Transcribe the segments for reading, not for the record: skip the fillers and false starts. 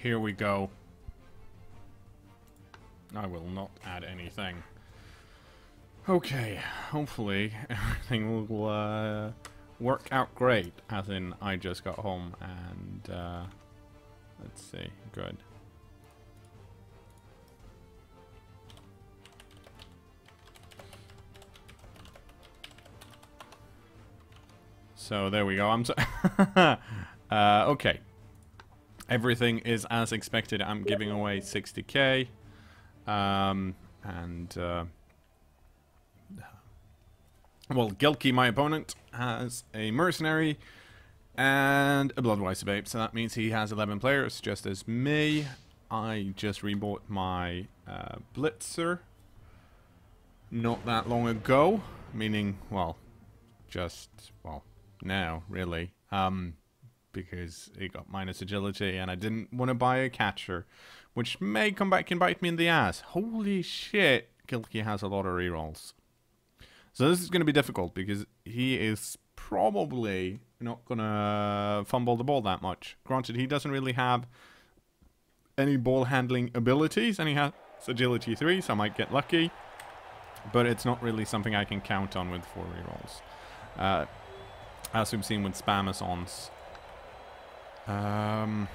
here we go. I will not add anything. Okay, hopefully everything will work out great. As in, I just got home and let's see, good. So there we go. I'm so okay. Everything is as expected. I'm giving away 60k. Well, Gilky, my opponent, has a mercenary and a Bloodweiser babe, so that means he has 11 players, just as me. I just rebought my Blitzer not that long ago, meaning, well, now, really, because it got minus agility, and I didn't want to buy a catcher, which may come back and bite me in the ass. Holy shit, Gilky has a lot of rerolls. So this is going to be difficult, because he is probably not going to fumble the ball that much. Granted, he doesn't really have any ball handling abilities, and he has agility 3, so I might get lucky. But it's not really something I can count on with 4 rerolls. As we've seen with Spamazons. I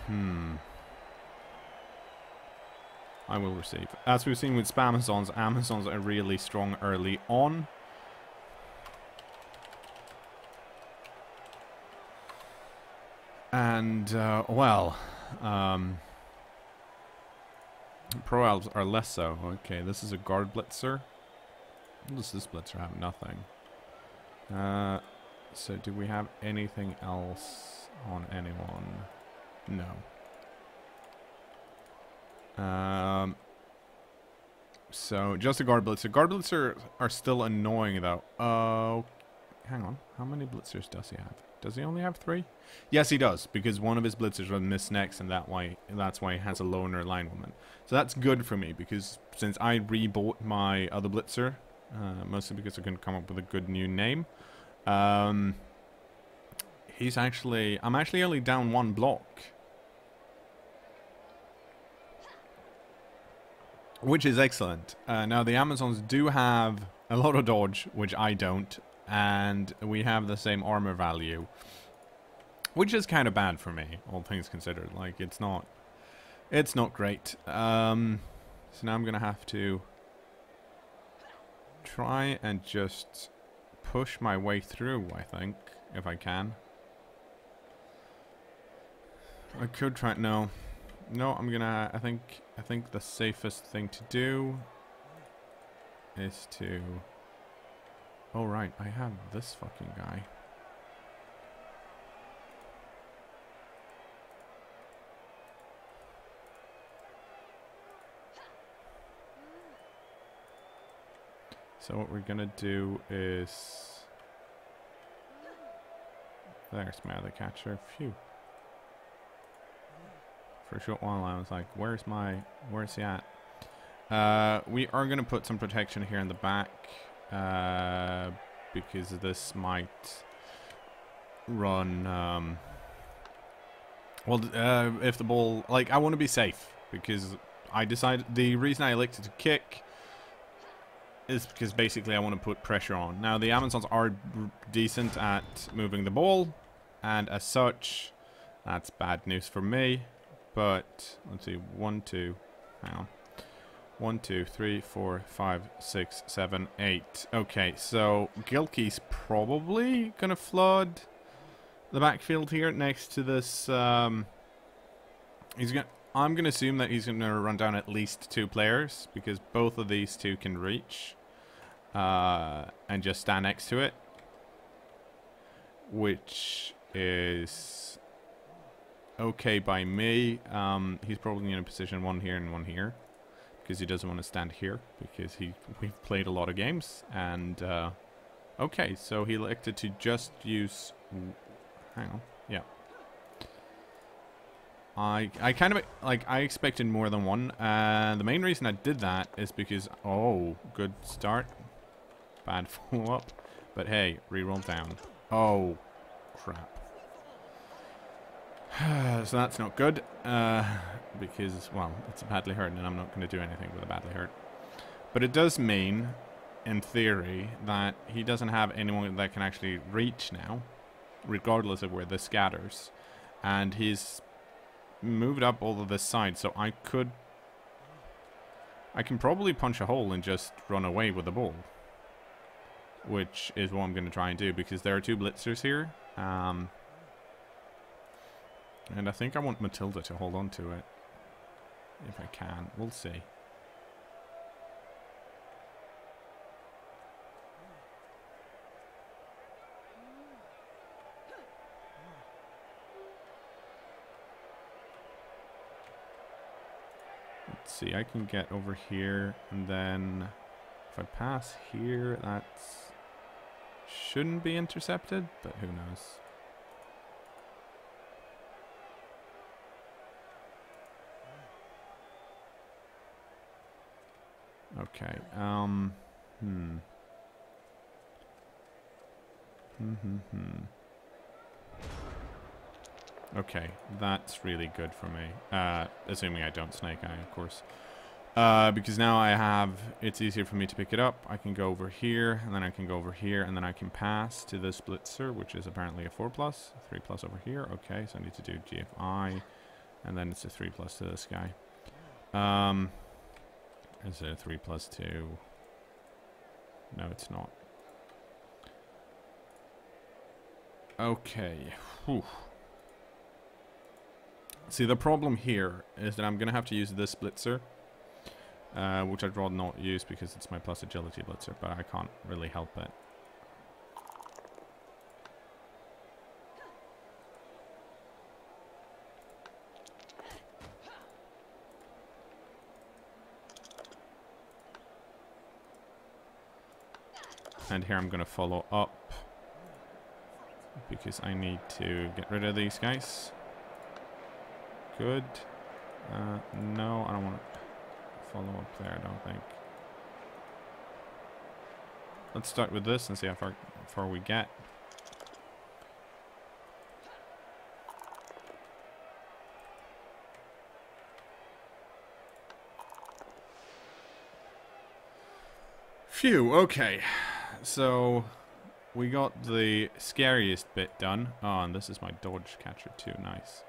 will receive. As we've seen with Spamazons, Amazons are really strong early on. And, Pro Elves are less so. Okay, this is a guard blitzer. Does this blitzer have nothing? So do we have anything else on anyone? No. So just a guard blitzer. Guard blitzer are still annoying though. Oh, hang on. How many blitzers does he have? Does he only have 3? Yes, he does, because one of his blitzers was missed next, and that's why he has a loner linewoman. So that's good for me, because since I rebought my other blitzer, mostly because I couldn't come up with a good new name, I'm actually only down 1 block, which is excellent. Now the Amazons do have a lot of dodge, which I don't. And we have the same armor value, which is kind of bad for me, all things considered. Like, it's not great. So now I'm gonna have to try and just push my way through, I think, if I can. I could try. No, I'm gonna. I think the safest thing to do is to. Oh, right, I have this fucking guy. So what we're gonna do is... There's my other catcher. Phew. For a short while I was like, where's he at? We are gonna put some protection here in the back. Because this might run, if the ball, like, I want to be safe, because the reason I elected to kick is because basically I want to put pressure on. Now, the Amazons are decent at moving the ball, and as such, that's bad news for me, but, let's see, 1, 2, hang on. 1, 2, 3, 4, 5, 6, 7, 8. Okay, so Gilky's probably gonna flood the backfield here next to this. I'm gonna assume that he's gonna run down at least 2 players, because both of these 2 can reach, and just stand next to it, which is okay by me. He's probably in a position 1 here and 1 here. Because he doesn't want to stand here, because we've played a lot of games, and okay, so he elected to just use. Hang on, yeah. I kind of like I expected more than 1, and the main reason I did that is because good start, bad follow up, but hey, reroll down. Oh, crap. So that's not good. because, well, it's a badly hurt, and I'm not going to do anything with a badly hurt. But it does mean, in theory, that he doesn't have anyone that can actually reach now, regardless of where this scatters. And he's moved up all of this side, so I can probably punch a hole and just run away with the ball, which is what I'm going to try and do, because there are 2 blitzers here. And I think I want Matilda to hold on to it, if I can. We'll see. Let's see, I can get over here, and then if I pass here, that shouldn't be intercepted, but who knows. Okay, Okay, that's really good for me. Assuming I don't snake eye, of course. Because now it's easier for me to pick it up. I can go over here, and then I can go over here, and then I can pass to this blitzer, which is apparently a 4+, 3+ over here. Okay, so I need to do GFI, and then it's a 3+ to this guy. Is it a 3+2? No, it's not. Okay. Whew. See, the problem here is that I'm going to have to use this blitzer, which I'd rather not use because it's my plus agility blitzer, but I can't really help it. And here I'm going to follow up because I need to get rid of these guys. Good. No, I don't want to follow up there, I don't think. Let's start with this and see how far we get. Phew, okay. So we got the scariest bit done. Oh, and this is my dodge catcher too, nice.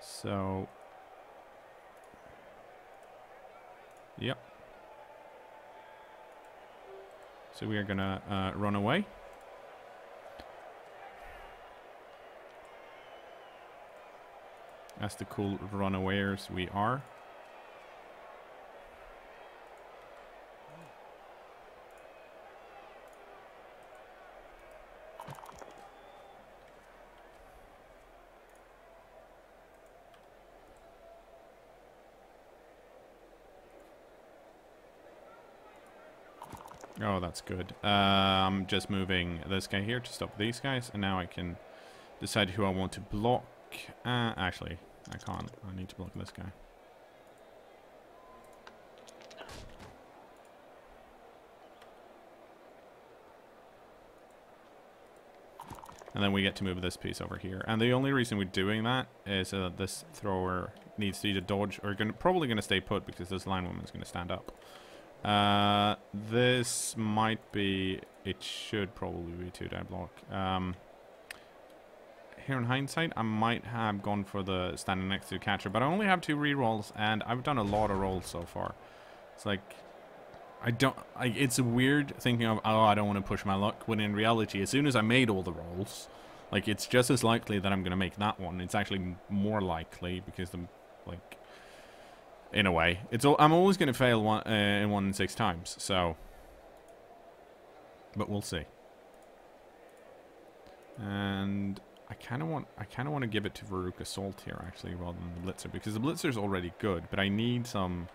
So, yep. So we are gonna run away. As the cool runawayers we are. Oh, that's good. I'm just moving this guy here to stop these guys, and now I can decide who I want to block. Actually, I can't. I need to block this guy. And then we get to move this piece over here. And the only reason we're doing that is that this thrower needs to either dodge or probably going to stay put because this line woman is going to stand up. This might be, it should probably be 2-die block. Here in hindsight, I might have gone for the standing next to the catcher, but I only have 2 rerolls, and I've done a lot of rolls so far. It's like, it's weird thinking of, oh, I don't want to push my luck, when in reality, as soon as I made all the rolls, like, it's just as likely that I'm going to make that one. It's actually more likely, because like, in a way, I'm always going to fail in 1 in 6 times, so, but we'll see. And I kind of want to give it to Varuk Assault here, actually, rather than the Blitzer, because the Blitzer's already good, but I need some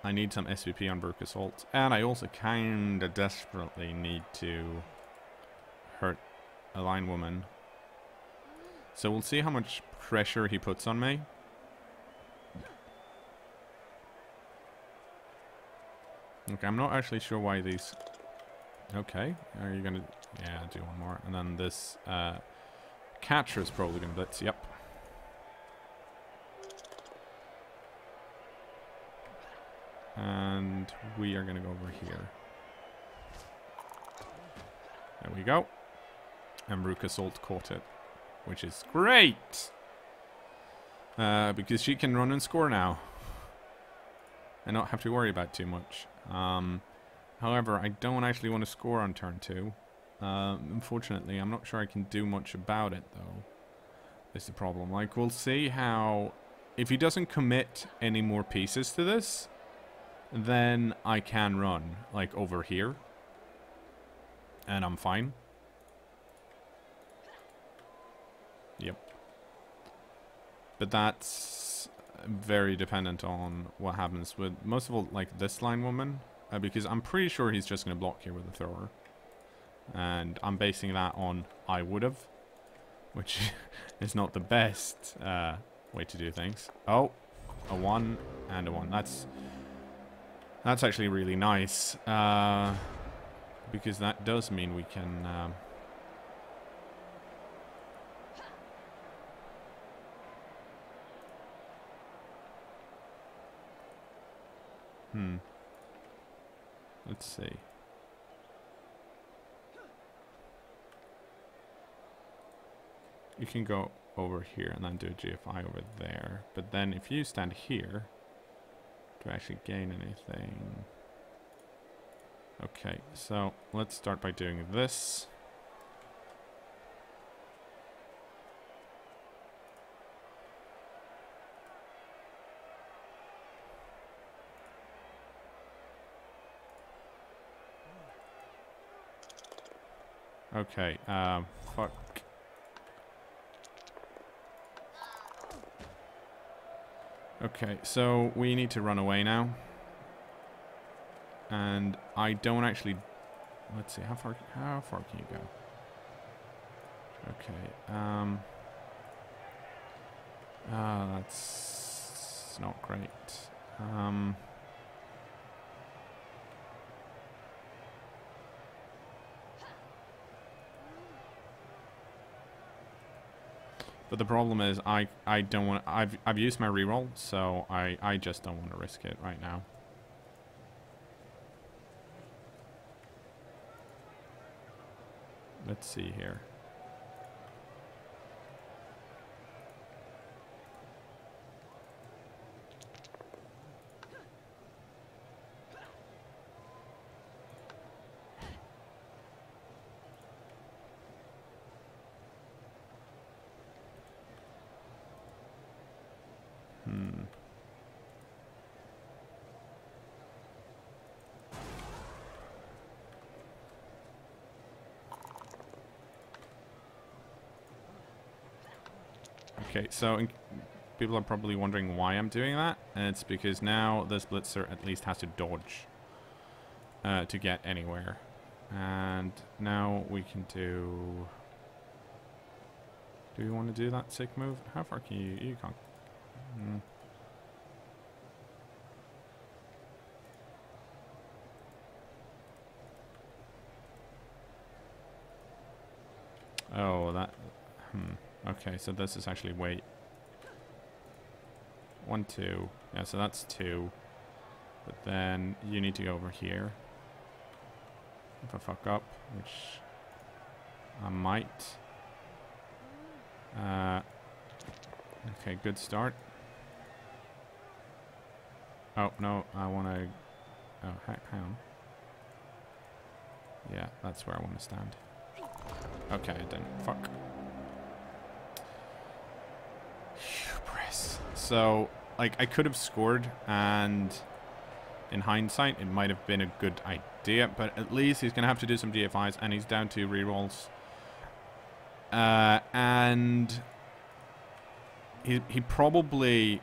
SVP on Varuk Assault, and I also kind of desperately need to hurt a line woman. So we'll see how much pressure he puts on me. Okay, I'm not actually sure why these... Okay, are you gonna... Yeah, do one more. And then this catcher is probably gonna blitz, yep. And we are going to go over here. There we go. And Ruka Salt caught it, which is great. Because she can run and score now. And not have to worry about too much. However, I don't actually want to score on turn 2. Unfortunately, I'm not sure I can do much about it, though. Is the problem. Like, we'll see how... If he doesn't commit any more pieces to this, then I can run, like, over here. And I'm fine. Yep. But that's very dependent on what happens with, most of all, like, this line woman. Because I'm pretty sure he's just going to block here with a thrower. And I'm basing that on I would've. Which is not the best way to do things. Oh, a 1 and a 1. That's actually really nice. Because that does mean we can... Let's see. You can go over here and then do a GFI over there. But then if you stand here, do I actually gain anything? Okay, so let's start by doing this. Okay, fuck. Okay, so we need to run away now. And I don't actually... Let's see, how far can you go? Okay, that's not great. But the problem is I don't want... I've used my reroll, so I just don't want to risk it right now. Let's see here. Okay, so people are probably wondering why I'm doing that, and it's because now this blitzer at least has to dodge to get anywhere. And now we can do... Do you want to do that sick move? How far can you... You can't... Oh, that... Okay, so this is actually wait. 1, 2. Yeah, so that's 2. But then you need to go over here. If I fuck up, which I might. Okay, good start. Oh, no, I want to... Oh, hang on. Yeah, that's where I want to stand. Okay, I didn't. Fuck. Hubris. So, like, I could have scored, and in hindsight, it might have been a good idea, but at least he's going to have to do some GFIs, and he's down to rerolls. And he probably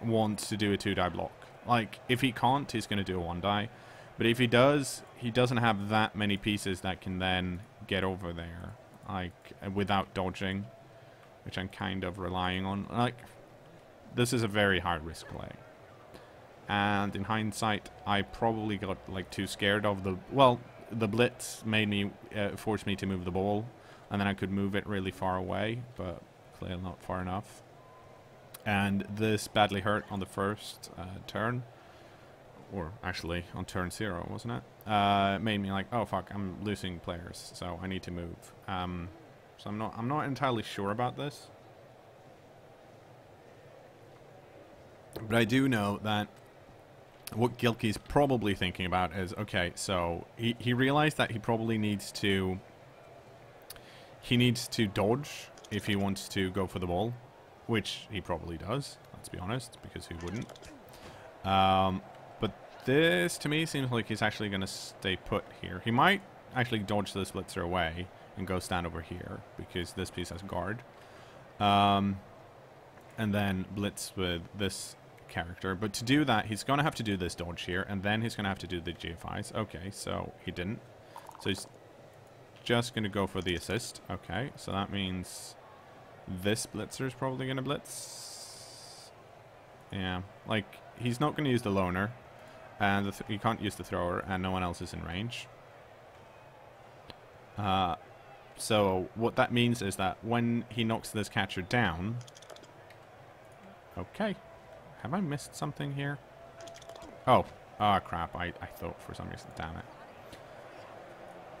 wants to do a 2-die block. Like, if he can't, he's going to do a 1-die. But if he does, he doesn't have that many pieces that can then get over there, like, without dodging, which I'm kind of relying on. Like, this is a very high risk play. And in hindsight, I probably got, like, too scared of the... Well, the blitz made me... forced me to move the ball. And then I could move it really far away, but clearly not far enough. And this badly hurt on the first turn. or actually on turn 0, wasn't it? Made me like, oh fuck, I'm losing players, so I need to move. So I'm not entirely sure about this, but I do know that what Gilky's probably thinking about is, okay, so he realized that he probably needs to dodge if he wants to go for the ball, which he probably does, let's be honest, because who wouldn't? But this, to me, seems like he's actually going to stay put here. He might actually dodge the blitzer away and go stand over here, because this piece has guard. And then blitz with this character. But to do that, he's going to have to do this dodge here, and then he's going to have to do the GFIs. Okay, so he didn't. So he's just going to go for the assist. Okay, so that means this blitzer is probably going to blitz. Yeah, like, he's not going to use the loner, and he can't use the thrower, and no one else is in range. So what that means is that when he knocks this catcher down... Okay. Have I missed something here? Oh. Oh, crap. I thought for some reason. Damn it.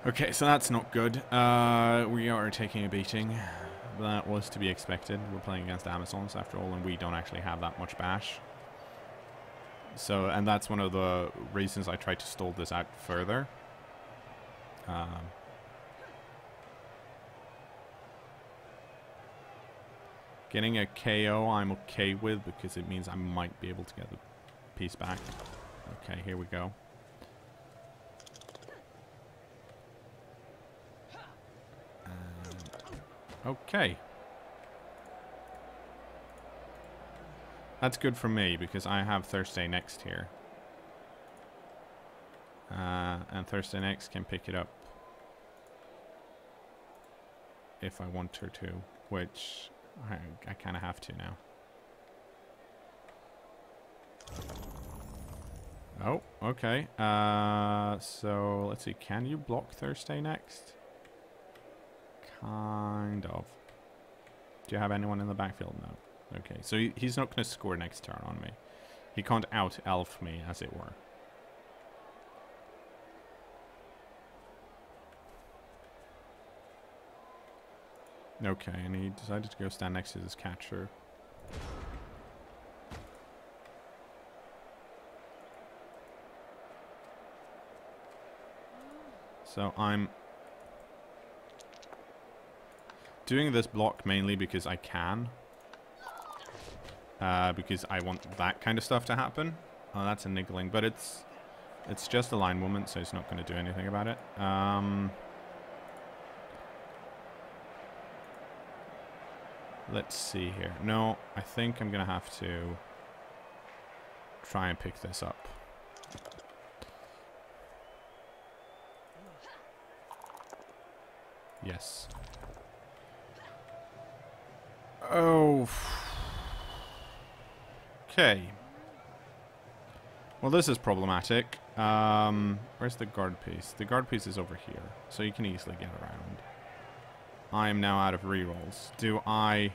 Okay, so that's not good. We are taking a beating. That was to be expected. We're playing against Amazons after all, and we don't actually have that much bash. So, and that's one of the reasons I tried to stall this out further. Getting a KO I'm okay with, because it means I might be able to get the piece back. Okay, here we go. Okay. That's good for me, because I have Thursday next here. And Thursday next can pick it up if I want her to, which I kind of have to now. Oh, okay. So let's see. Can you block Thursday next? Kind of. Do you have anyone in the backfield? No. Okay, so he's not going to score next turn on me. He can't out-elf me, as it were. Okay, and he decided to go stand next to this catcher. So I'm doing this block mainly because I can. Because I want that kind of stuff to happen. Oh, that's a niggling, but it's just a line movement, so it's not going to do anything about it. Let's see here. No, I think I'm going to have to try and pick this up. Yes. Oh. Okay. Well, this is problematic. Where's the guard piece? The guard piece is over here, so you can easily get around. I am now out of rerolls. Do I...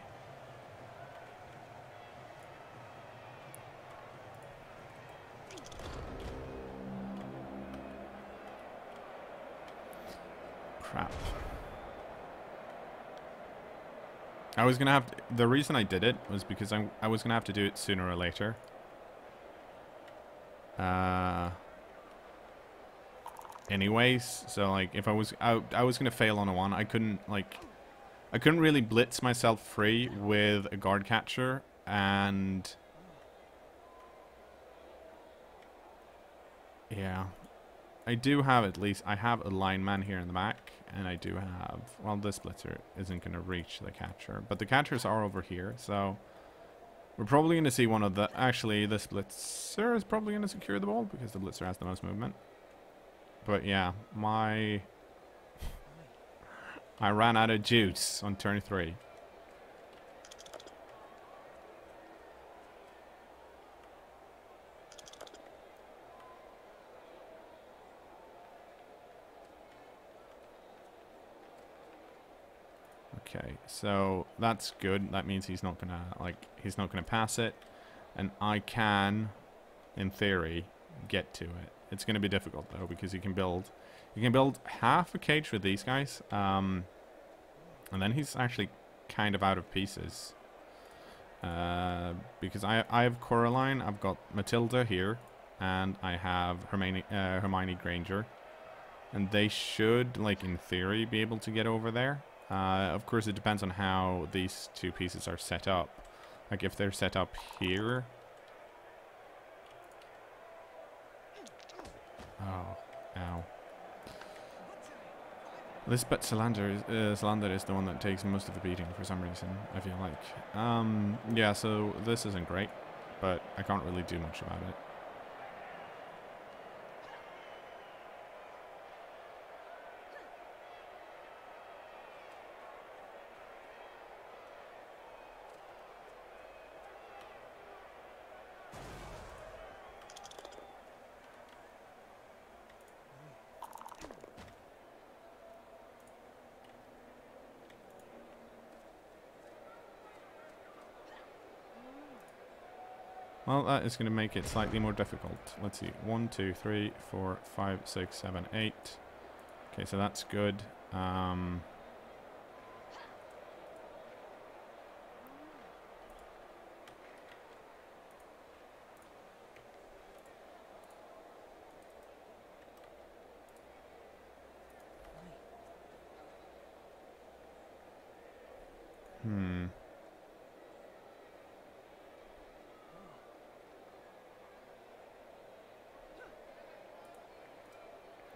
Crap. I was going to have to... The reason I did it was because I was going to have to do it sooner or later. Anyways, so like if I was going to fail on a one, I couldn't really blitz myself free with a guard catcher, and yeah, I do have I have a lineman here in the back, and I do have, well, this blitzer isn't going to reach the catcher, but the catchers are over here, so we're probably going to see one of the, actually this blitzer is probably going to secure the ball because the blitzer has the most movement. But yeah, I ran out of juice on turn 3. Okay, so that's good. That means he's not gonna pass it, and I can, in theory, get to it. It's going to be difficult though, because you can build half a cage with these guys, and then he's actually kind of out of pieces. Because I have Coraline, I've got Matilda here, and I have Hermione Granger, and they should, like, in theory, be able to get over there. Of course, it depends on how these two pieces are set up. Like, if they're set up here. Oh, ow. This bet Salander is the one that takes most of the beating for some reason, I feel like. Yeah, so this isn't great, but I can't really do much about it. Well, that is going to make it slightly more difficult. Let's see. 1, 2, 3, 4, 5, 6, 7, 8. Okay, so that's good.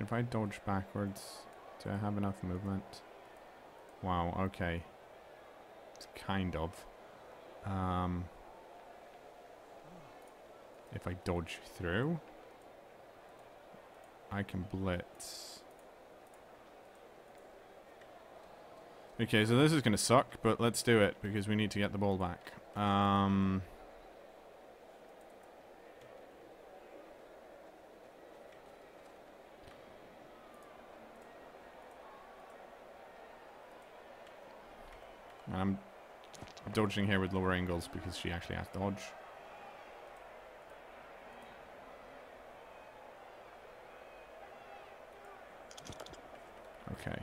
If I dodge backwards, do I have enough movement? Wow, okay. It's kind of. If I dodge through, I can blitz. Okay, so this is going to suck, but let's do it, because we need to get the ball back. I'm dodging here with lower angles because she actually has to dodge. Okay.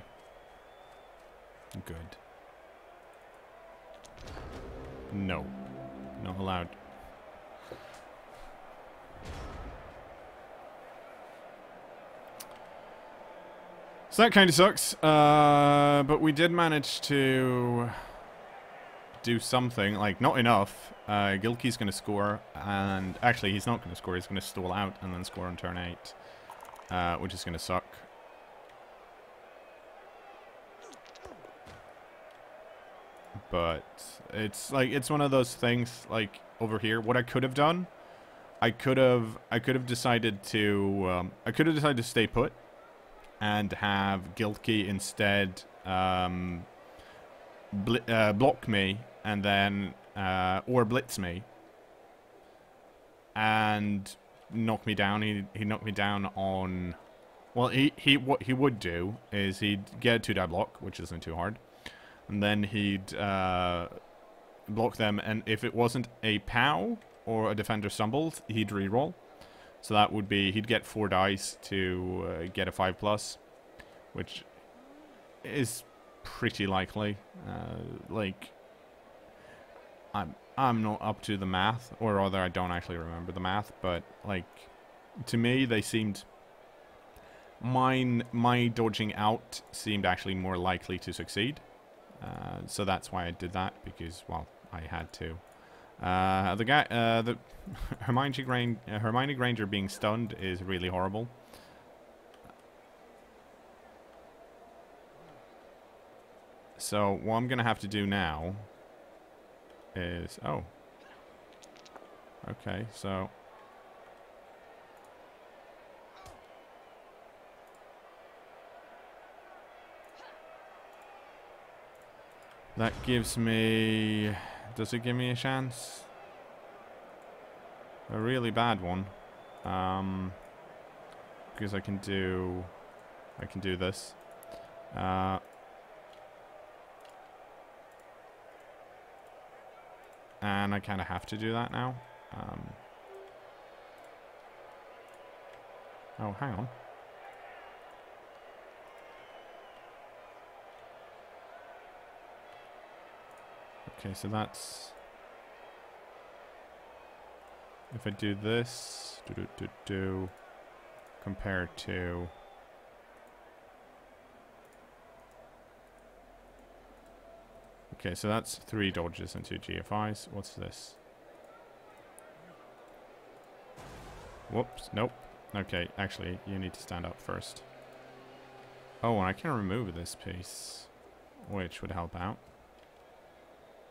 Good. No. Not allowed. So that kind of sucks. But we did manage to do something. Like, not enough. Gilky's going to score. And actually, he's not going to score. He's going to stall out and then score on turn 8. Which is going to suck. But it's like, it's one of those things, like, over here. What I could have done, I could have decided to stay put and have Gilky instead block me and then or blitz me and knock me down. He knocked me down on, well, what he would do is he'd get a 2-die block, which isn't too hard. And then he'd block them, and if it wasn't a POW or a defender stumbled, he'd reroll. So that would be, he'd get 4 dice to get a 5+, which is pretty likely. Like, I'm not up to the math, or rather, I don't actually remember the math, but like, to me, they seemed, my dodging out seemed actually more likely to succeed. So that's why I did that, because, well, I had to. The Hermione Granger being stunned is really horrible. So what I'm gonna have to do now is, oh, okay, so that gives me, does it give me a chance? A really bad one. Because I can do this. And I kind of have to do that now. Oh, hang on. Okay, so that's... If I do this, compared to... Okay, so that's 3 dodges and 2 GFIs. What's this? Whoops, nope. Okay, actually, you need to stand up first. Oh, and I can remove this piece, which would help out.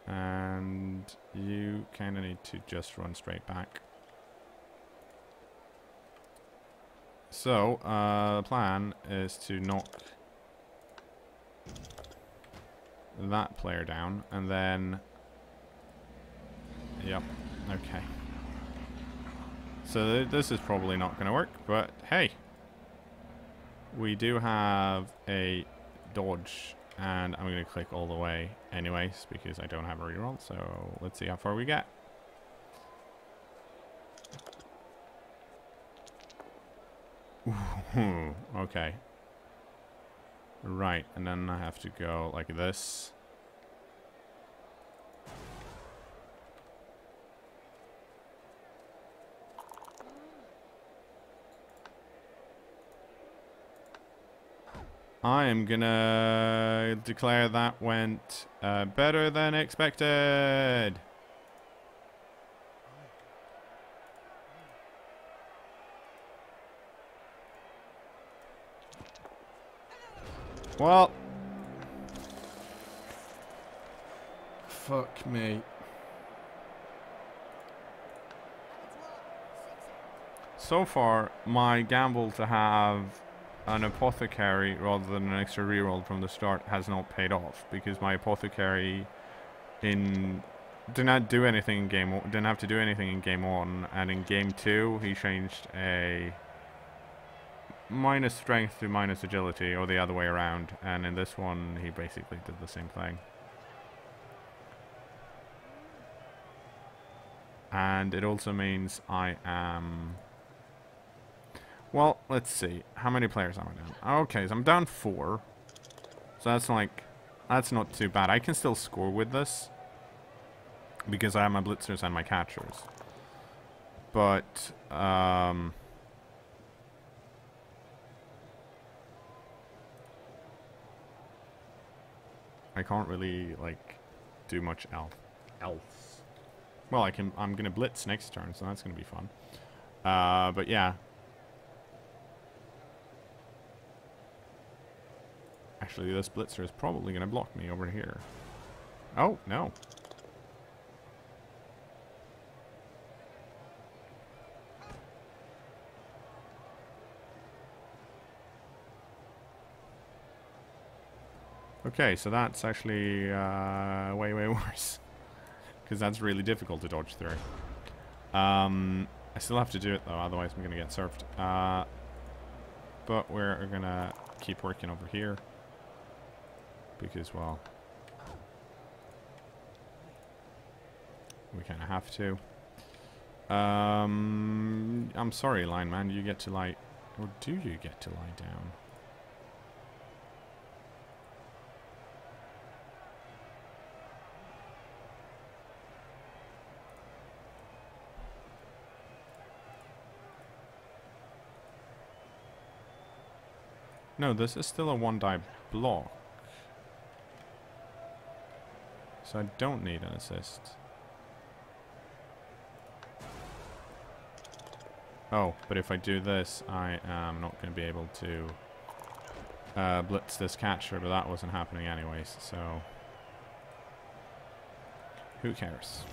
And you kind of need to just run straight back. So, the plan is to knock that player down, and then... Yep, okay. So this is probably not going to work, but hey. We do have a dodge, and I'm going to click all the way anyways, because I don't have a reroll, so let's see how far we get. Ooh, okay. Right, and then I have to go like this. I am gonna declare that went better than expected. Well, fuck me. So far, my gamble to have an apothecary rather than an extra reroll from the start has not paid off, because my apothecary did not do anything in game didn't have to do anything in game 1, and in game 2 he changed a minus strength to minus agility, or the other way around, and in this one he basically did the same thing. And it also means I am... Well, let's see. How many players am I down? Okay, so I'm down 4. So that's like... That's not too bad. I can still score with this, because I have my blitzers and my catchers. But, I can't really, like, do much else. Well, I'm gonna blitz next turn, so that's gonna be fun. But yeah. Actually, this blitzer is probably gonna block me over here. Oh, no. Okay, so that's actually way, way worse. Because that's really difficult to dodge through. I still have to do it though, otherwise I'm gonna get served. But we're gonna keep working over here. Because, well, we kind of have to. I'm sorry, lineman, you get to lie... Or do you get to lie down? No, this is still a 1-die block. So I don't need an assist. Oh, but if I do this, I am not going to be able to blitz this catcher, but that wasn't happening anyways, so... Who cares?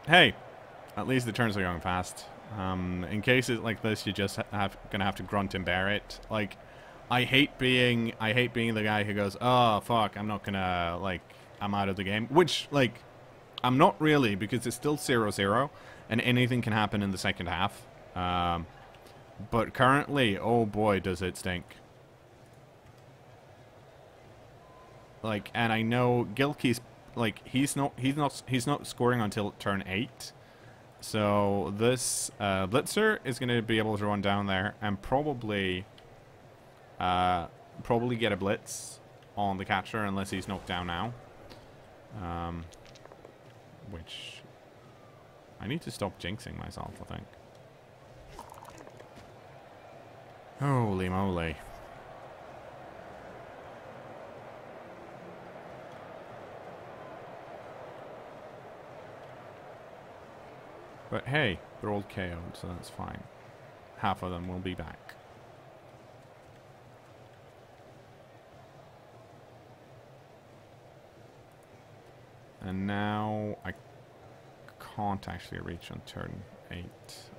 Hey! At least the turns are going fast. In cases like this, you just gonna have to grunt and bear it. Like, I hate being the guy who goes, oh fuck, I'm not gonna, like, I'm out of the game. Which, like, I'm not really, because it's still 0-0, and anything can happen in the second half. But currently, oh boy, does it stink. Like, and I know Gilky's like he's not scoring until turn 8. So this Blitzer is going to be able to run down there and probably get a blitz on the catcher unless he's knocked down now. Which I need to stop jinxing myself, I think. Holy moly. But hey, they're all KO'd, so that's fine. Half of them will be back. And now I can't actually reach on turn 8,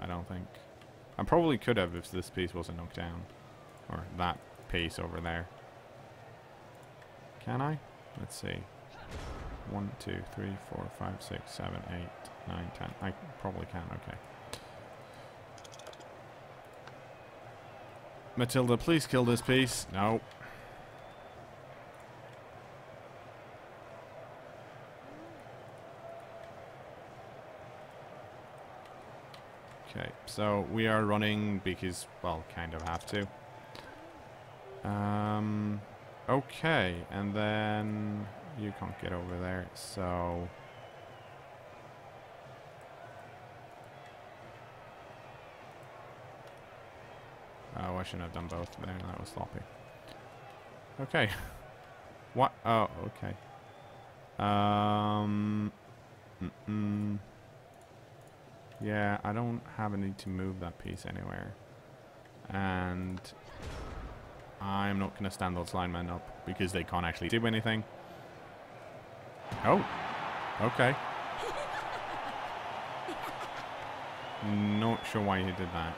I don't think. I probably could have if this piece wasn't knocked down. Or that piece over there. Can I? Let's see. 1, 2, 3, 4, 5, 6, 7, 8, 9, 10. I probably can, okay. Matilda, please kill this piece. No. Okay, so we are running because, well, kind of have to. Okay, and then you can't get over there, so... Oh, I shouldn't have done both there, that was sloppy. Okay. What? Oh, okay. Yeah, I don't have a need to move that piece anywhere. And I'm not going to stand those linemen up because they can't actually do anything. Oh, okay. Not sure why he did that.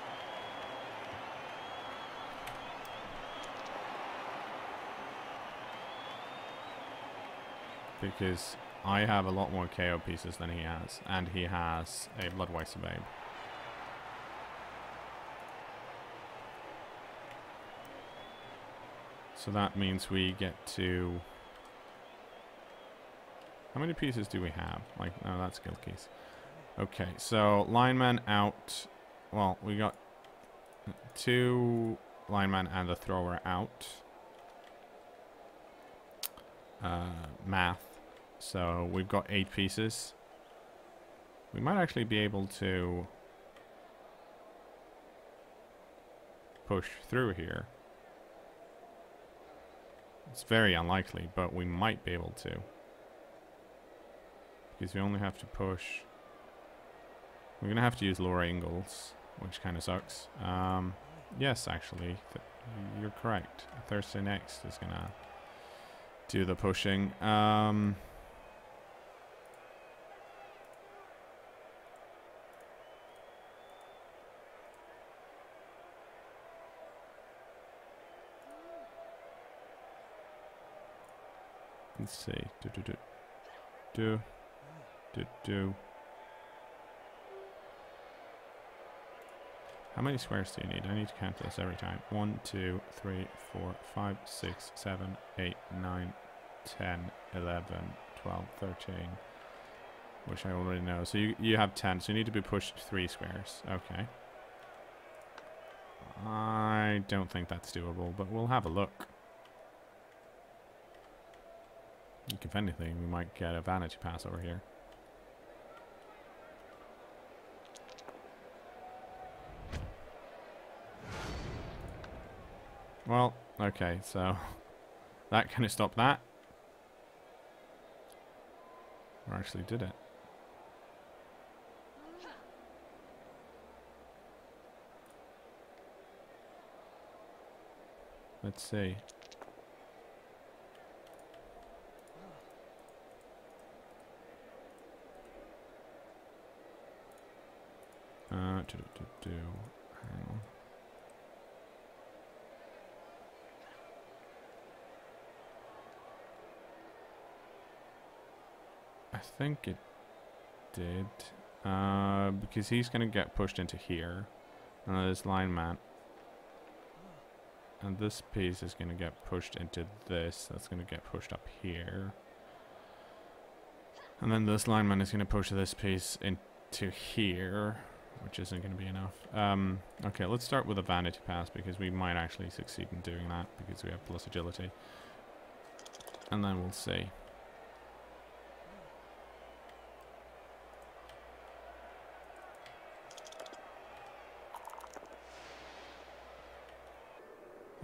Because I have a lot more KO pieces than he has, and he has a Bloodweiser Babe. So that means we get to... How many pieces do we have? Like, no, that's Gilky's. Okay, so lineman out. Well, we got 2 linemen and a thrower out. Math. So we've got 8 pieces. We might actually be able to push through here. It's very unlikely, but we might be able to. Because we only have to push... We're going to have to use lower angles, which kind of sucks. Yes, actually, you're correct. Thursday Next is going to do the pushing. Let's see. How many squares do you need? I need to count this every time. 1, 2, 3, 4, 5, 6, 7, 8, 9, 10, 11, 12, 13. Which I already know. So you have 10. So you need to be pushed 3 squares. Okay. I don't think that's doable, but we'll have a look. If anything, we might get a vanity pass over here. Well, okay, so that kind of stopped that. Or actually did it. Let's see. Hang on. I think it did. Because he's going to get pushed into here. And this lineman. And this piece is going to get pushed into this. That's going to get pushed up here. And then this lineman is going to push this piece into here, which isn't going to be enough. Okay, let's start with a vanity pass, because we might actually succeed in doing that, because we have plus agility. And then we'll see.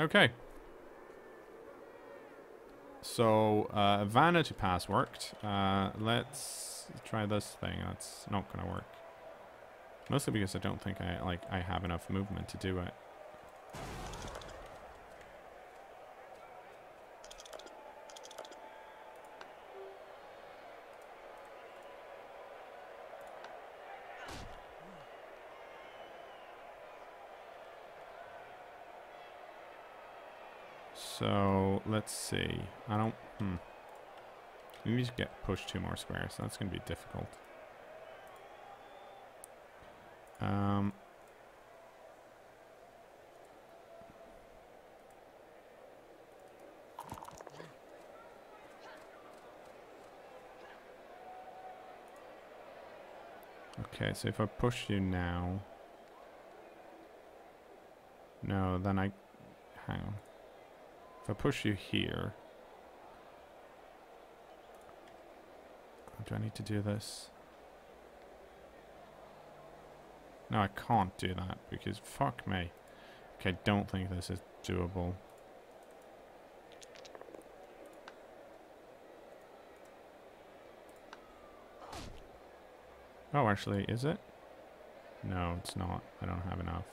Okay. So, vanity pass worked. Let's try this thing. That's not going to work. Mostly because I don't think I have enough movement to do it. So, let's see. I don't... We need to get pushed 2 more squares. That's going to be difficult. Okay, so if I push you now... No, then I... Hang on. If I push you here... Do I need to do this? No, I can't do that, because fuck me. Okay, I don't think this is doable. Oh, actually, is it? No, it's not. I don't have enough.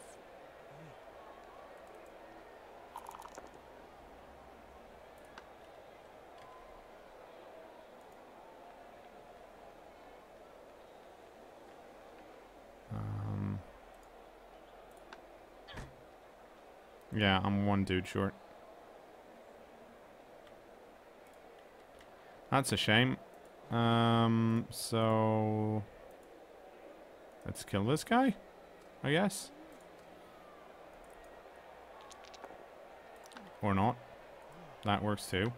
Yeah, I'm 1 dude short. That's a shame. So... Let's kill this guy, I guess. Or not. That works too.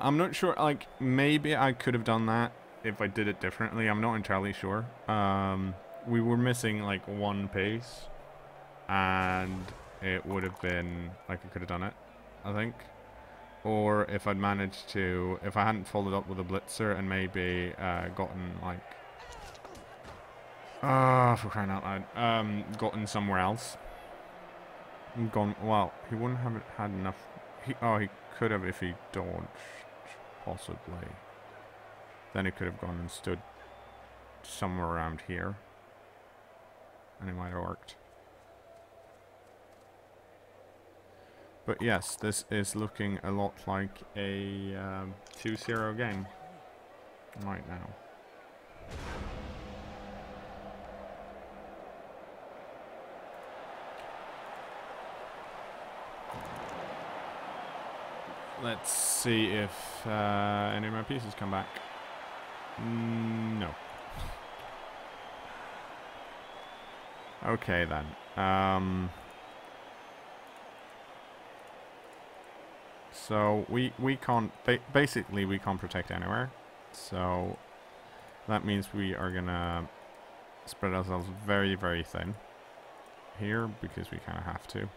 I'm not sure, like, maybe I could have done that if I did it differently. I'm not entirely sure. We were missing, like, 1 piece. And it would have been, like, I could have done it, I think. Or if I'd managed to, if I hadn't followed up with a blitzer and maybe gotten, like... for crying out loud. Gotten somewhere else. Gone, well, he wouldn't have had enough... he could have if he dodged, possibly. Then he could have gone and stood somewhere around here. And it might have worked. But yes, this is looking a lot like a 2-0 game right now. Let's see if any of my pieces come back. No. Okay then. So we can't, basically we can't protect anywhere. So that means we are gonna spread ourselves very, very thin here, because we kind of have to.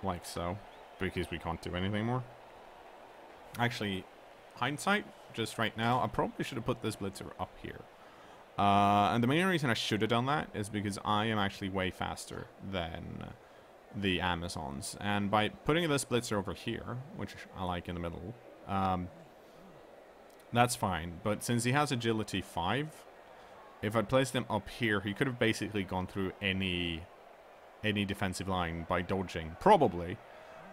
Like so, because we can't do anything more. Actually, hindsight, just right now, I probably should have put this blitzer up here. And the main reason I should have done that is because I am actually way faster than the Amazons. And by putting this blitzer over here, which I like in the middle, that's fine. But since he has agility 5, if I'd placed him up here, he could have basically gone through any defensive line by dodging, probably,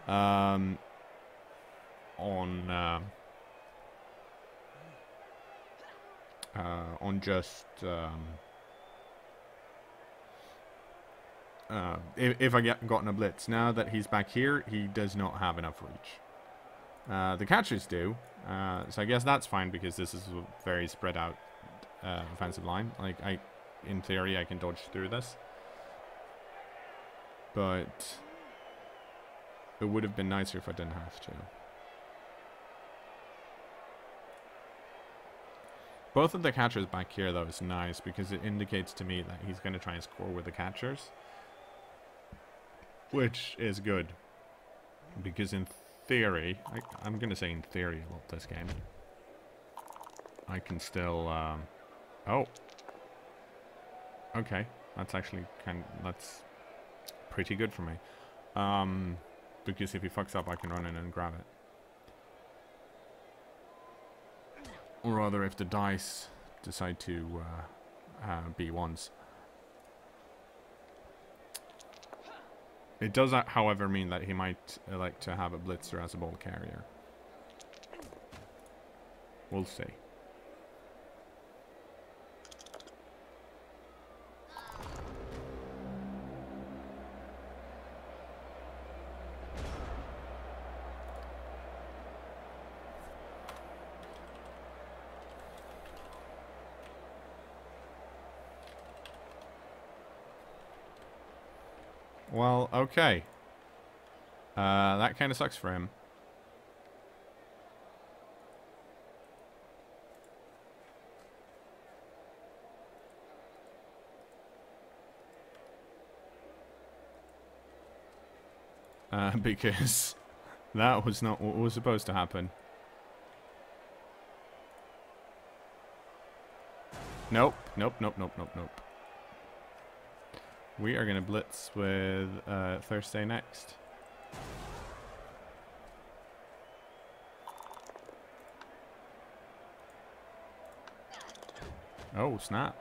on just if I gotten a blitz. Now that he's back here, he does not have enough reach. The catchers do, so I guess that's fine, because this is a very spread out offensive line. Like, in theory, I can dodge through this. But it would have been nicer if I didn't have to. Both of the catchers back here, though, is nice because it indicates to me that he's going to try and score with the catchers. Which is good. Because in theory, I'm going to say in theory a lot this game, I can still, oh. Okay, that's actually that's pretty good for me. Because if he fucks up, I can run in and grab it. Or rather, if the dice decide to be ones. It does, however, mean that he might elect to have a blitzer as a ball carrier. We'll see. Well, okay. That kind of sucks for him. Because that was not what was supposed to happen. Nope, nope, nope, nope, nope, nope. We are going to blitz with Thursday next. Oh, snap.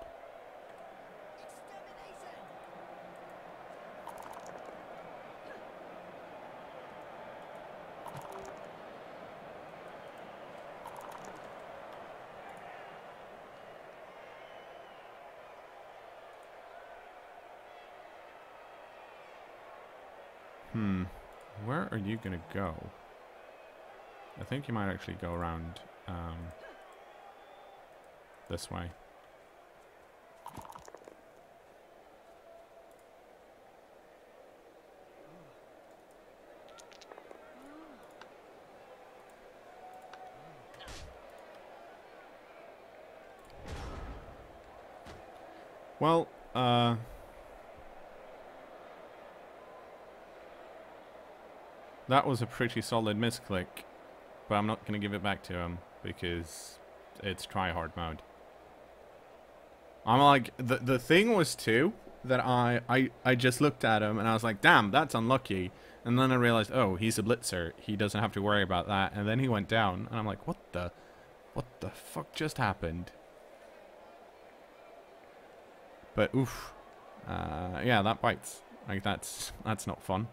Where are you gonna go? I think you might actually go around this way. Well, that was a pretty solid misclick, but I'm not going to give it back to him because it's try-hard mode. I'm like, the thing was too, that I just looked at him and I was like, damn, that's unlucky. And then I realized, oh, he's a blitzer. He doesn't have to worry about that. And then he went down and I'm like, what the fuck just happened? But oof. Yeah, that bites. Like, that's not fun.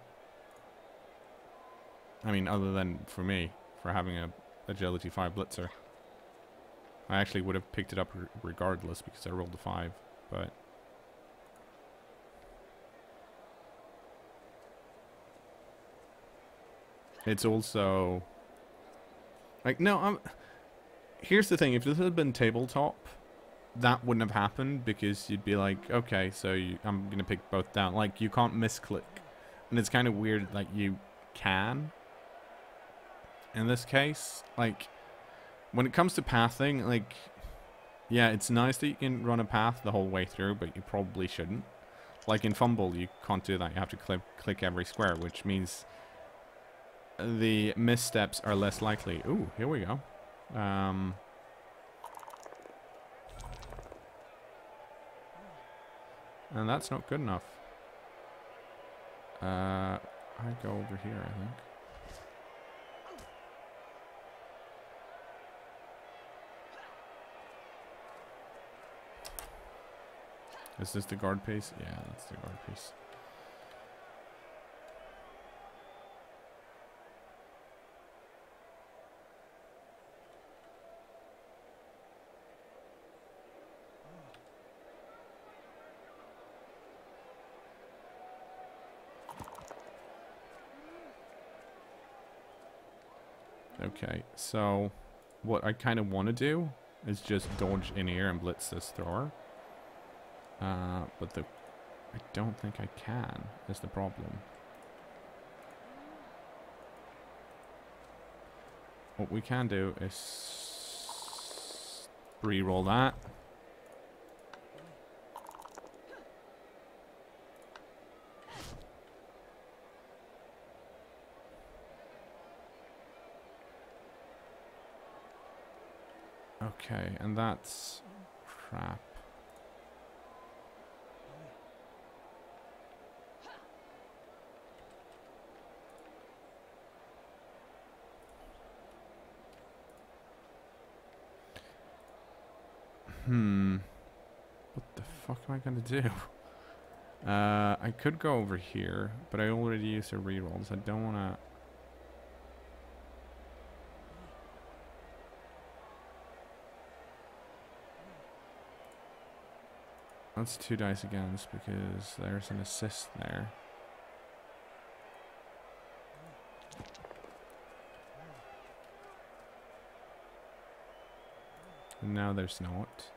I mean, other than for me, for having a agility 5 blitzer. I actually would have picked it up regardless because I rolled a 5, but... It's also... Like, no, here's the thing, if this had been tabletop, that wouldn't have happened because you'd be like, okay, so I'm going to pick both down. Like, you can't misclick. And it's kind of weird that you can. In this case, like, when it comes to pathing, like, yeah, it's nice that you can run a path the whole way through, but you probably shouldn't. Like in Fumble, you can't do that. You have to click every square, which means the missteps are less likely. Ooh, here we go. And that's not good enough. I go over here, I think. Is this the guard piece? Yeah, that's the guard piece. Okay, so what I kind of want to do is just dodge in here and blitz this thrower. But I don't think I can, is the problem. What we can do is re-roll that. Okay, and that's crap. What the fuck am I gonna do? I could go over here, but I already used a reroll, so I don't wanna... That's 2 dice against because there's an assist there. And now there's not.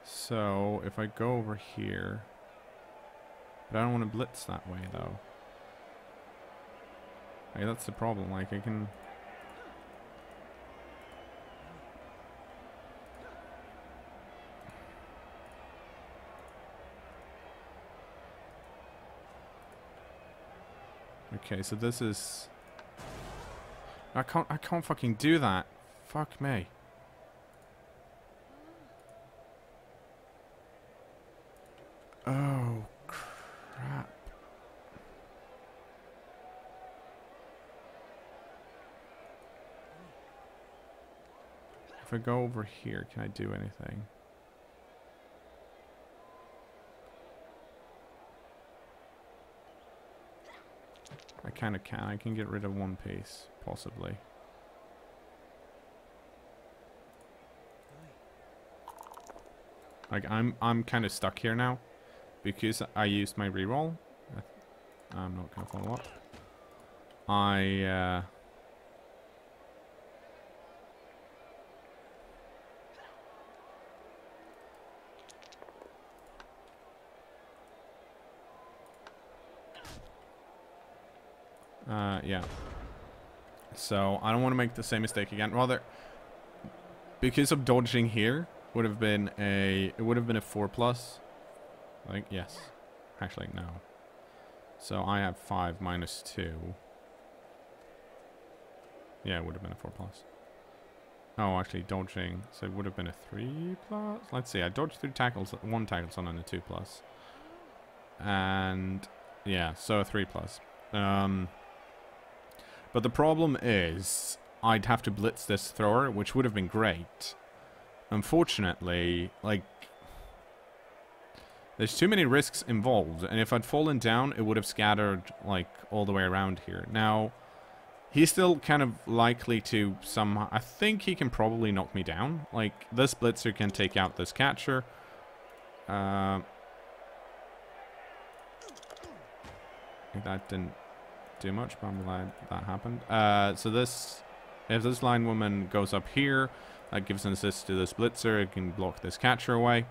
So if I go over here, but I don't want to blitz that way though. Like, that's the problem. Like, I can... Okay, so this is... I can't fucking do that. Fuck me. Oh, crap. If I go over here, can I do anything? I kind of can. I can get rid of one piece, possibly. Like, I'm kind of stuck here now because I used my reroll. I'm not gonna follow up. Yeah. So I don't want to make the same mistake again. Rather, because of dodging here, would have been a 4+. I think yes. Actually no. So I have 5 minus 2. Yeah, it would have been a 4+. Oh, actually dodging. So it would have been a 3+. Let's see. I dodged 3 tackles, 1 tackle on and a 2+. And yeah, so a 3+. But the problem is, I'd have to blitz this thrower, which would have been great. Unfortunately, like, there's too many risks involved, and if I'd fallen down, it would have scattered, like, all the way around here. Now, he's still kind of likely to somehow... I think he can probably knock me down. Like, this blitzer can take out this catcher. I think that didn't do much, but I'm glad that happened. So this, if this line woman goes up here, that gives an assist to this blitzer. It can block this catcher away,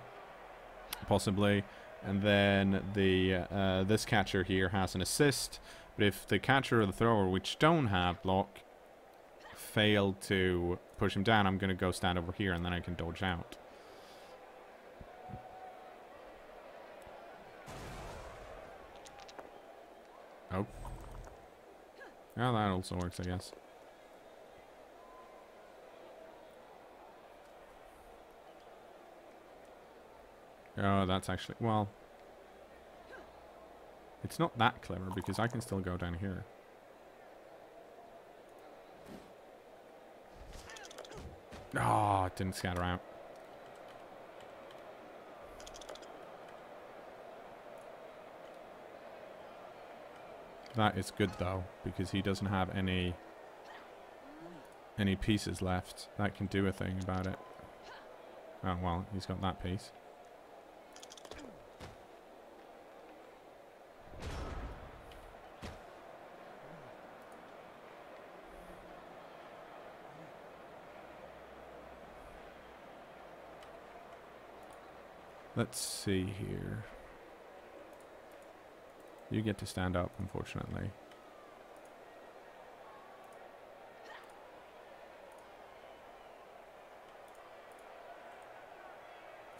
possibly, and then the this catcher here has an assist. But if the catcher or the thrower, which don't have block, fail to push him down, I'm gonna go stand over here, and then I can dodge out. Oh. Yeah, that also works, I guess. Oh, that's actually... Well... It's not that clever, because I can still go down here. Oh, it didn't scatter out. That is good though, because he doesn't have any pieces left that can do a thing about it. Oh well, he's got that piece. Let's see here. You get to stand up, unfortunately.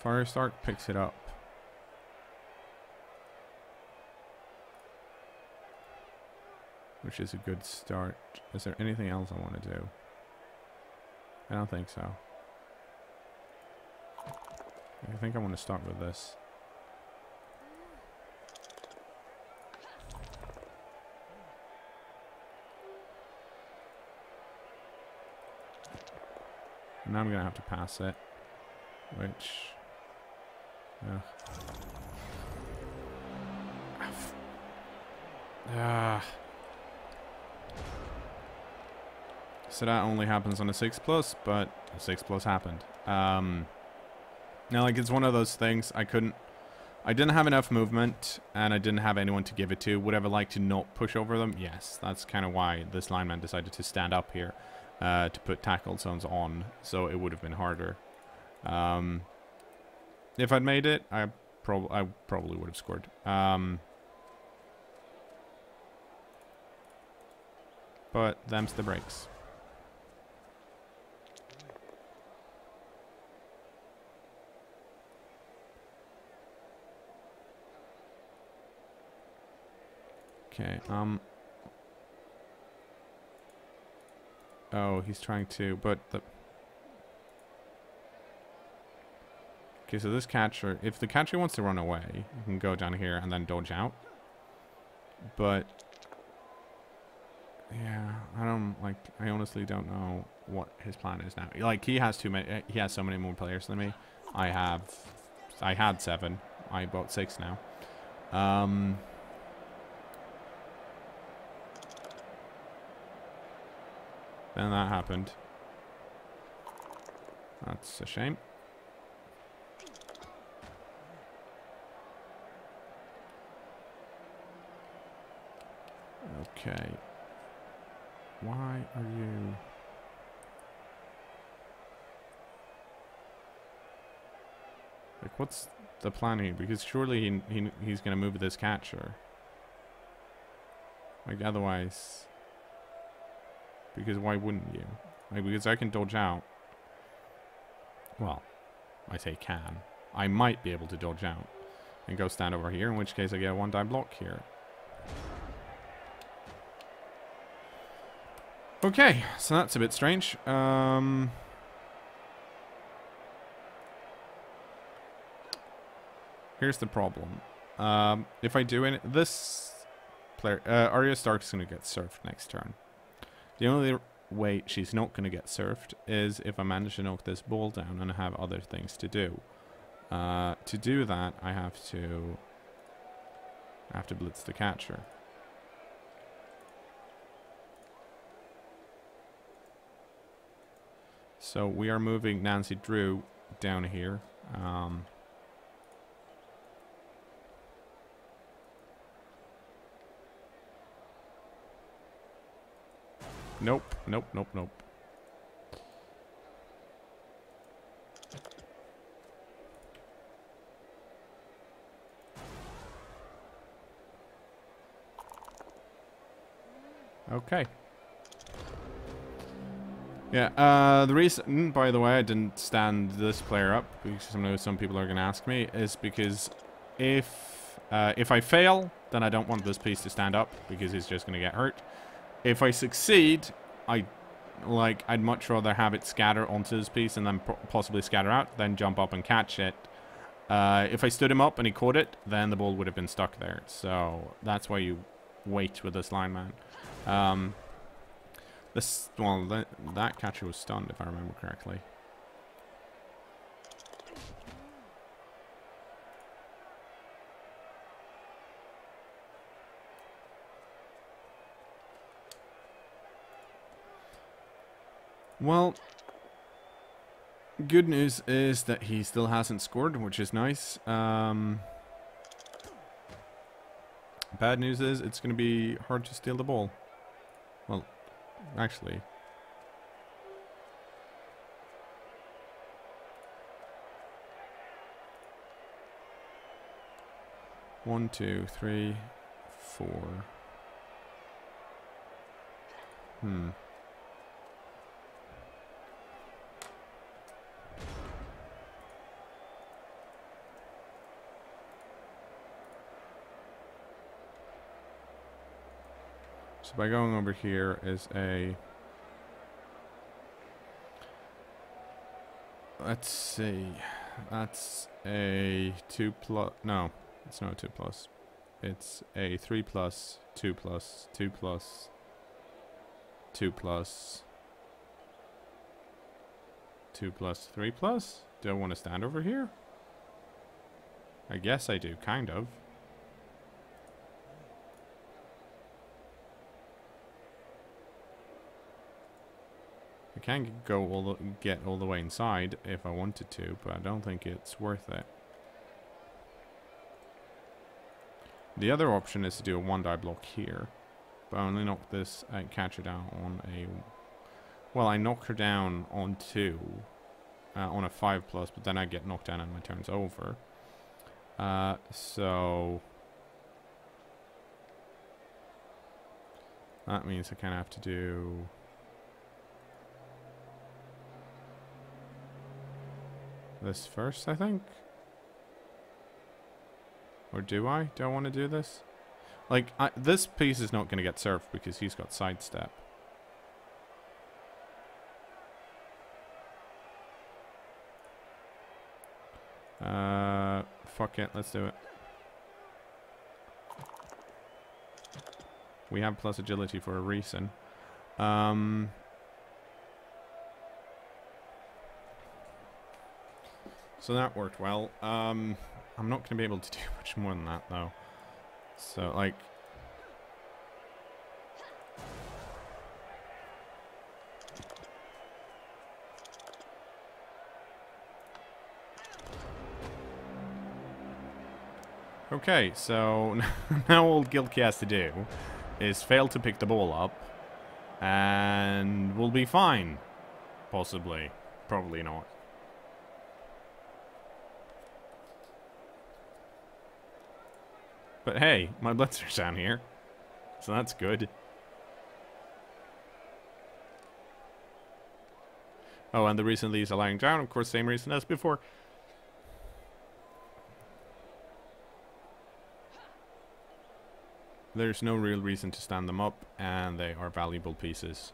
Firestark picks it up. Which is a good start. Is there anything else I want to do? I don't think so. I think I want to start with this. And now I'm going to have to pass it. Which... So that only happens on a 6+, but a 6+ happened. Now, like, it's one of those things I didn't have enough movement, and I didn't have anyone to give it to. Would I have liked to not push over them? Yes, that's kind of why this lineman decided to stand up here, to put tackle zones on, so it would have been harder. If I'd made it, I probably would have scored. But them's the breaks. Okay, oh, he's trying to, but the... Okay, so this catcher, if the catcher wants to run away, you can go down here and then dodge out. But... yeah, I honestly don't know what his plan is now. Like, he has so many more players than me. I had 7. I bought 6 now. Then that happened. That's a shame. Okay. Why are you... like, what's the plan here? Because surely he's going to move this catcher. Like, otherwise... because why wouldn't you? Like, because I can dodge out. Well, I say can. I might be able to dodge out and go stand over here, in which case I get a 1-die block here. Okay, so that's a bit strange. Here's the problem. If I do it, this player, Arya Stark's going to get surfed next turn. The only way she's not going to get surfed is if I manage to knock this ball down and I have other things to do. To do that, I have to blitz the catcher. So we are moving Nancy Drew down here. Nope, nope, nope, nope. Okay. Yeah, the reason, by the way, I didn't stand this player up, because I know some people are going to ask me, is because if I fail, then I don't want this piece to stand up, because he's just going to get hurt. If I succeed, I'd much rather have it scatter onto this piece and then possibly scatter out, then jump up and catch it. If I stood him up and he caught it, then the ball would have been stuck there. So that's why you wait with this lineman. That catcher was stunned, if I remember correctly. Well, good news is that he still hasn't scored, which is nice. Bad news is it's going to be hard to steal the ball. Well, actually. 1, 2, 3, 4. So by going over here is a... Let's see. That's a 2 plus... No, it's not a 2 plus. It's a 3 plus, 2 plus, 2 plus, 2 plus, 2 plus, 3 plus? Do I want to stand over here? I guess I do, kind of. I can go get all the way inside if I wanted to, but I don't think it's worth it. The other option is to do a 1-die block here, but I only knock this catcher down on a... Well, I knock her down on 2, on a 5 plus, but then I get knocked down and my turn's over. So that means I kind of have to do... this first, I think? Or do I? Do I want to do this? Like, this piece is not going to get served because he's got sidestep. Fuck it, let's do it. We have plus agility for a reason. So that worked well. I'm not going to be able to do much more than that, though. So, like... Okay, so now all Gilky has to do is fail to pick the ball up, and we'll be fine. Possibly. Probably not. But hey, my blitzer's down here, so that's good. Oh, and the reason these are lying down, of course, same reason as before. There's no real reason to stand them up, and they are valuable pieces.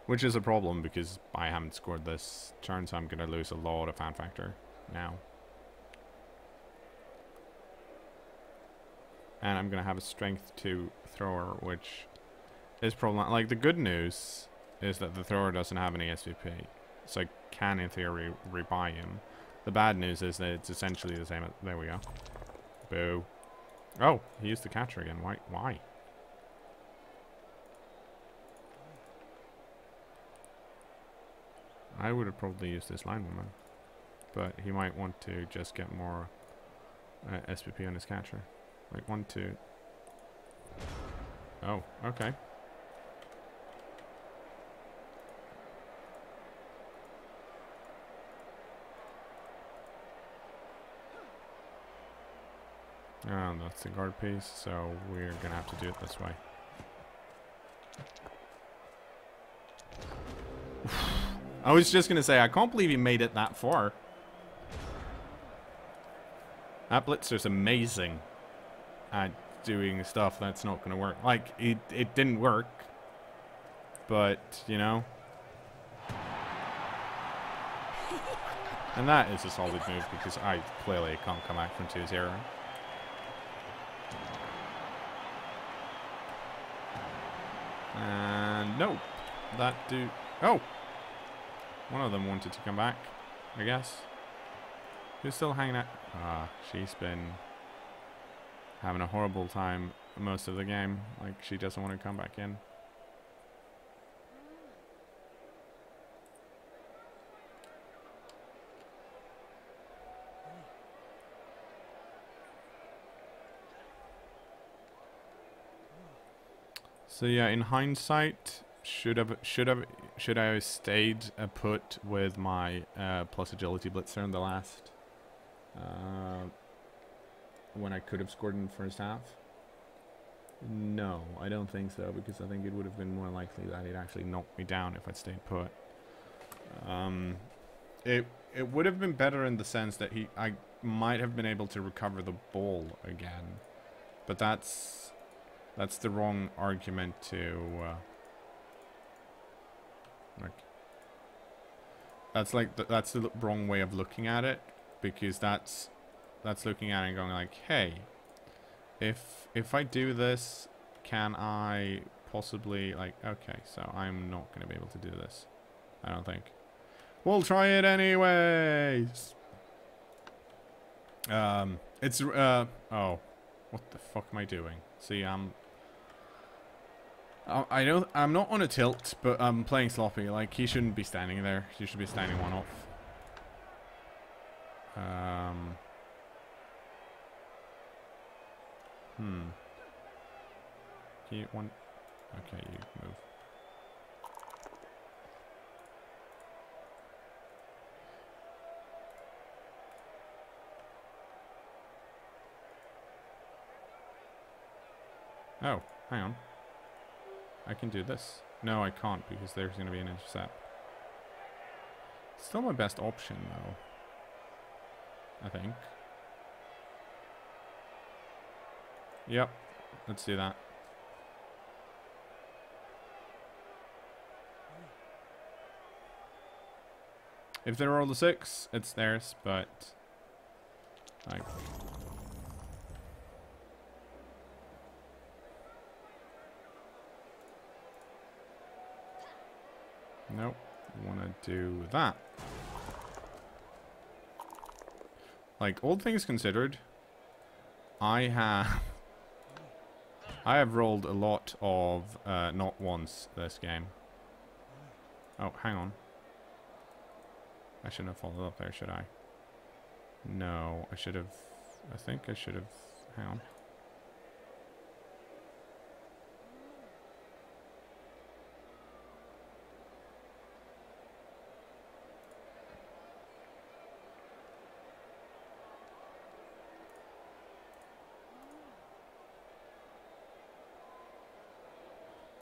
Which is a problem, because I haven't scored this turn, so I'm going to lose a lot of fan factor now. And I'm going to have a strength 2 thrower, which is problematic. Like, the good news is that the thrower doesn't have any SVP. So I can, in theory, rebuy him. The bad news is that it's essentially the same. There we go. Boo. Oh, he used the catcher again. Why? I would have probably used this linewoman. But he might want to just get more SVP on his catcher. Like 1, 2. Oh, okay. Oh, that's the guard piece, so we're gonna have to do it this way. I was just gonna say, I can't believe he made it that far. That blitzer's amazing at doing stuff that's not going to work. Like, it didn't work, but, you know. And that is a solid move, because I clearly can't come back from 2-0. And, no. That dude... Oh! One of them wanted to come back, I guess. Who's still hanging out? Ah, she's been having a horrible time most of the game. Like, she doesn't want to come back in. So yeah, in hindsight, should I have stayed put with my plus agility blitzer in the last when I could have scored in the first half? No, I don't think so, because I think it would have been more likely that he'd actually knocked me down if I'd stayed put. It would have been better in the sense that I might have been able to recover the ball again, but that's the wrong argument to like. That's the wrong way of looking at it, because that's looking at it and going like, hey, if I do this, can I possibly, like, okay, so I'm not going to be able to do this, I don't think. We'll try it anyways. It's oh, what the fuck am I doing? See, I'm not on a tilt, but I'm playing sloppy. Like, he shouldn't be standing there. He should be standing one off. Can you one? Okay, you move. Oh, hang on. I can do this. No, I can't, because there's going to be an intercept. Still my best option, though. I think. Yep. Let's do that. If they roll the 6, it's theirs, but... like... nope. Want to do that. Like, all things considered, I have rolled a lot of not once this game. Oh, hang on. I shouldn't have followed up there, should I? No, I should have... I think I should have... hang on.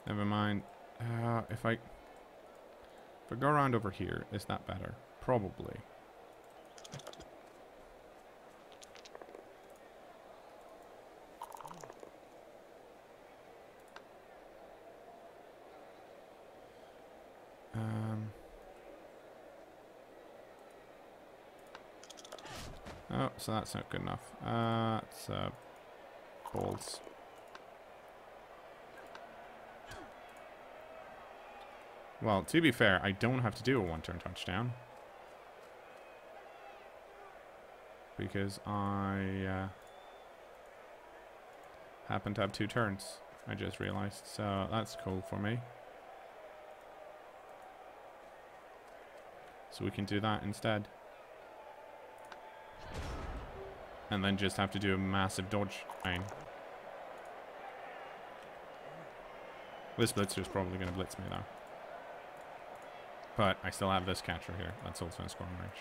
Never mind. If I go around over here, is that better? Probably. Oh, so that's not good enough. It's balls. Well, to be fair, I don't have to do a one-turn touchdown. Because I happen to have 2 turns, I just realized. So that's cool for me. So we can do that instead. And then just have to do a massive dodge thing. This blitzer is probably going to blitz me though. But I still have this catcher here. That's also in scoring range.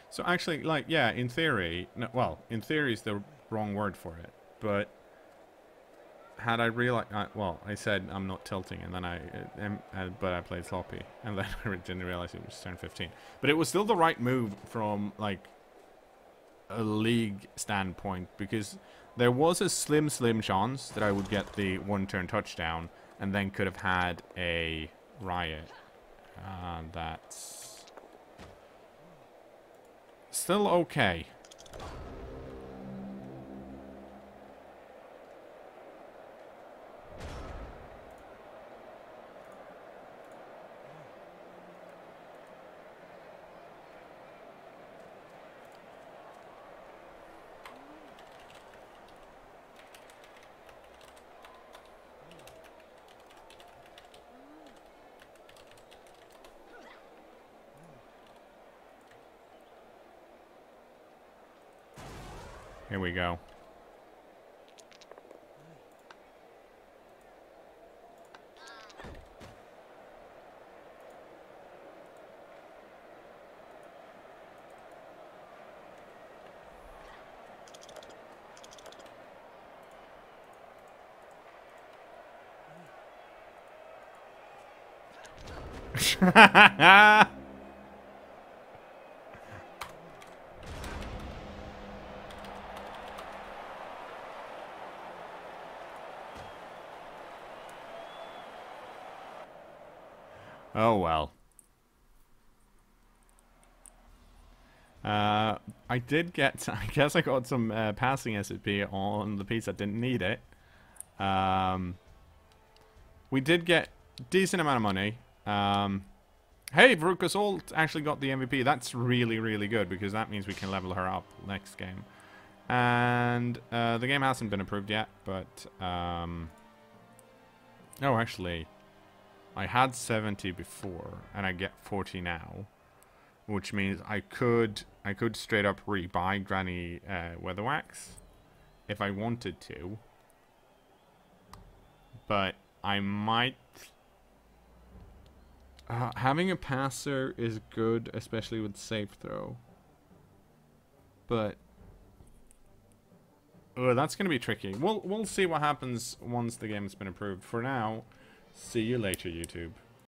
So actually, like, yeah, in theory... no, well, in theory is the wrong word for it. But had I realized... well, I said I'm not tilting, and then but I played sloppy. And then I didn't realize it was turn 15. But it was still the right move from, like... a league standpoint, because there was a slim chance that I would get the one-turn touchdown and then could have had a riot. That's still okay. Here we go. Oh well. I did get, I guess I got some passing SCP on the piece that didn't need it. We did get decent amount of money. Hey, Veruca Salt actually got the MVP. That's really, really good because that means we can level her up next game. And the game hasn't been approved yet, but oh, actually, I had 70 before, and I get 40 now, which means I could straight up re-buy Granny Weatherwax if I wanted to, but I might. Having a passer is good, especially with safe throw, but that's gonna be tricky. We'll see what happens once the game has been approved. For now, see you later, YouTube.